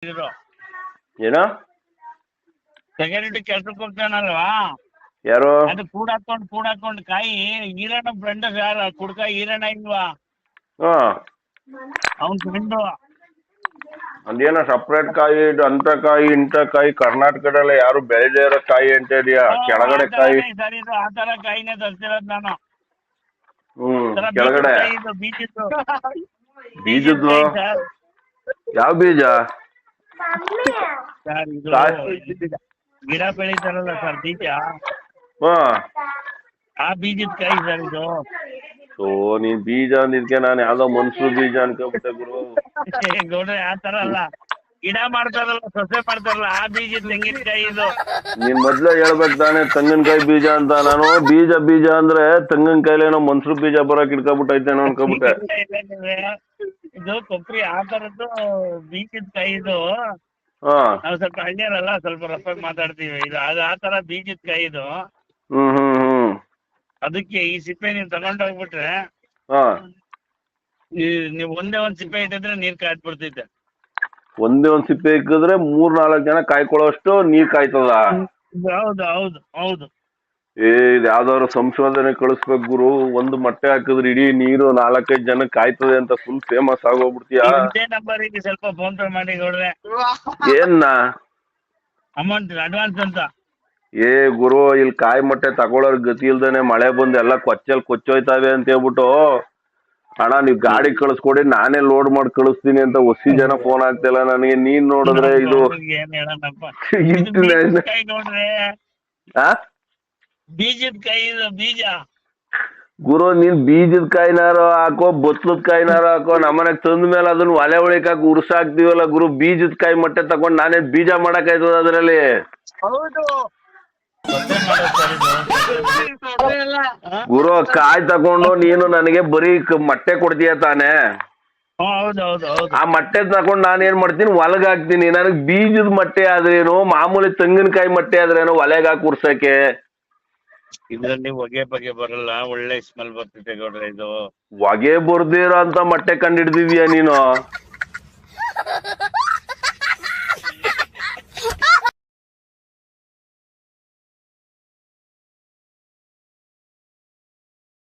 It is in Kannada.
ಇದ್ರು ಏನ ಸೆಕ್ಯೂರಿಟಿ ಕೆಲ್ಸಕ್ಕೆ ಹೋಗ್ತಾನಲ್ವಾ, ಯಾರು ಅದು ಕೂಡಾಕೊಂಡು ಕಾಯಿ ಈರಣ್ಣ ಫ್ರೆಂಡ್ ಯಾರ ಕುಡ್ಕ ಈರಣ್ಣ ಇಲ್ವಾ, ಹಾ ಅವನ್ ಫ್ರೆಂಡು. ಅದೇನೋ ಸಪ್ರೇಟ್ ಕಾಯಿ ಅಂತ ಕಾಯಿ ಇಂಥ ಕಾಯಿ ಕರ್ನಾಟಕದಲ್ಲ ಯಾರು ಬೆಳೆದೇ ಇರೋ ಕಾಯಿ ಅಂತ ಇದೆಯಾ ಕೆಳಗಡೆ ಕಾಯಿ? ಸರ್ ಇದು ಆ ತರ ಕಾಯಿನೇ ತರ್ಸಿರೋದು ನಾನು. ಕೆಳಗಡೆ ಕಾಯಿ ಇದು ಬೀಜದ್ದು ಬೀಜದ್ದು ಕಾಯಿ ಸರ್. ಯಾವ ಬೀಜ? ಸರ್ ಇದು ಕಾಯಿ ಗಿಡ ಬೆಳೀತಾರಲ್ಲ ಸರ್ ಬೀಜ, ಹಾ ಆ ಬೀಜದ ಕಾಯಿ ಸರ್ ಇದು. ಓ ನೀನ್ ಬೀಜ ಅಂದಿದ್ಕೆ ನಾನು ಯಾವ್ದೋ ಮನ್ಸೂರು ಬೀಜ ಅನ್ಕೊಂಬಿಟ್ಟೆ ಗುರು. ಗೌಡ್ರೆ ಆ ತರ ಅಲ್ಲ, ಗಿಡ ಮಾಡ್ತಾರಲ್ಲ ಸೊಸೆ ಮಾಡ್ತಾರಲ್ಲ ಆ ಬೀಜದ ತೆಂಗಿನಕಾಯಿ ಇದು. ನೀನ್ ಮೊದ್ಲೇ ಹೇಳ್ಬೇಕು ತಾನೆ ತೆಂಗಿನಕಾಯಿ ಬೀಜ ಅಂತ. ನಾನು ಬೀಜ ಅಂದ್ರೆ ತೆಂಗಿನಕಾಯಿಲೇನೋ ಮನ್ಸೂರು ಬೀಜ ಬರಕ್ ಇಟ್ಕೊಬಿಟ್ಟೈತೇನೋ ಅನ್ಕೊಬಿಟ್ಟೆ. ಇದು ಕೊಬ್ಬರಿ ಆ ತರದ್ದು ಬೀಜದ ಕಾಯಿ ಇದು. ಹಾ ನಾವು ಸ್ವಲ್ಪ ಹಳ್ಳಿಯರಲ್ಲ ಸ್ವಲ್ಪ ರಫಾಗಿ ಮಾತಾಡ್ತೀವಿ. ಇದು ಅದು ಆ ತರ ಬೀಜದ ಕಾಯಿ ಇದು. ಹ್ಮ್ ಅದಕ್ಕೆ ಈ ಸಿಪ್ಪೆ ನೀವು ತಗೊಂಡೋಗ್ಬಿಟ್ರೆ ಹಾ ನೀವು ಒಂದೇ ಒಂದ್ ಸಿಪ್ಪೆ ಇಟ್ಟಿದ್ರೆ ನೀರ್ ಕಾಯ್ಬಿಡ್ತೈತೆ. ಒಂದೇ ಒಂದ್ ಸಿಪ್ಪೆ ಇಕ್ಕಿದ್ರೆ 3-4 ಜನ ಕಾಯ್ಕೊಳ್ಳೋಷ್ಟು ನೀರ್ ಕಾಯ್ತದ? ಹೌದು ಹೌದು ಹೌದು. ಇದು ಯಾವ್ದಾದ್ರು ಸಂಶೋಧನೆ ಕಳಿಸ್ಬೇಕು ಗುರು. ಒಂದು ಮೊಟ್ಟೆ ಹಾಕಿದ್ರೆ ಇಡೀ ನೀರು 4-5 ಜನ ಕಾಯ್ತದೆ ಅಂತ ಫುಲ್ ಫೇಮಸ್ ಆಗೋಗ್ಬಿಡ್ತೀಯಾ? ಇದೇ ನಂಬರಿಗೆ ಸ್ವಲ್ಪ ಫೋನ್ ಪೇ ಮಾಡಿ ಗೌಡ್ರೆ. ಏನ್ನ ಅಮೌಂಟ್ ಅಡ್ವಾನ್ಸ್ ಅಂತ. ಗುರು ಇಲ್ಲಿ ಕಾಯಿ ಮೊಟ್ಟೆ ತಗೊಳೋರ್ ಗತಿ ಇಲ್ದೇನೆ ಮಳೆ ಬಂದು ಎಲ್ಲ ಕೊಚ್ಚೋಯ್ತಾವೆ ಅಂತ ಹೇಳ್ಬಿಟ್ಟು ಅಣ್ಣ ನೀವ್ ಗಾಡಿ ಕಳಿಸ್ಕೊಡಿ ನಾನೇ ಲೋಡ್ ಮಾಡಿ ಕಳಿಸ್ತೀನಿ ಅಂತ ಒಸಿ ಜನ ಫೋನ್ ಆಗ್ತಿಲ್ಲ ನನಗೆ. ನೀನ್ ನೋಡಿದ್ರೆ ಇದು ಏನ್ ಹೇಳೋಣಪ್ಪ, ನೋಡ್ರೆ ಬೀಜದ ಕಾಯಿ ಇದು ಬೀಜ. ಗುರು ನೀನ್ ಬೀಜದ ಕಾಯಿನಾರು ಹಾಕೋ ಬತ್ಲದ ಕಾಯಿನಾರು ಹಾಕೋ, ನಮ್ಮನೆಗ್ ತಂದ ಮೇಲೆ ಅದನ್ನ ಒಲೆ ಒಳಿಕಾಕಿ ಉರ್ಸಾಕ್ತಿವಲ್ಲ ಗುರು. ಬೀಜದ ಕಾಯಿ ಮೊಟ್ಟೆ ತಗೊಂಡ್ ನಾನೇ ಬೀಜ ಮಾಡಕ್ ಆಯ್ತದ ಅದ್ರಲ್ಲಿ? ಹೌದು ಗುರು ಕಾಯಿ ತಗೊಂಡು ನೀನು ನನಗೆ ಬರೀ ಮೊಟ್ಟೆ ಕೊಡ್ತೀಯ ತಾನೆ? ಹೌದು ಹೌದು ಹೌದು. ಆ ಮೊಟ್ಟೆ ತಗೊಂಡು ನಾನು ಏನ್ ಮಾಡ್ತೀನಿ ಒಲೆಗೆ ಹಾಕ್ತೀನಿ. ನನಗ್ ಬೀಜದ ಮೊಟ್ಟೆ ಆದ್ರೇನು ಮಾಮೂಲಿ ತೆಂಗಿನಕಾಯಿ ಮೊಟ್ಟೆ ಆದ್ರೇನು ಒಲೆಗೆ ಹಾಕಿ ಉರ್ಸಕ್ಕೆ? ಇದ್ರಲ್ಲಿ ಹೊಗೆ ಬಗೆ ಬರಲ್ಲ, ಒಳ್ಳೆ ಸ್ಮೆಲ್ ಬರ್ತೈತೆ ಗೌಡ್ರೆ ಇದು. ಹೊಗೆ ಬರ್ದಿರೋ ಅಂತ ಮೊಟ್ಟೆ ಕಂಡು ಹಿಡ್ದಿದ್ಯಾ ನೀನು?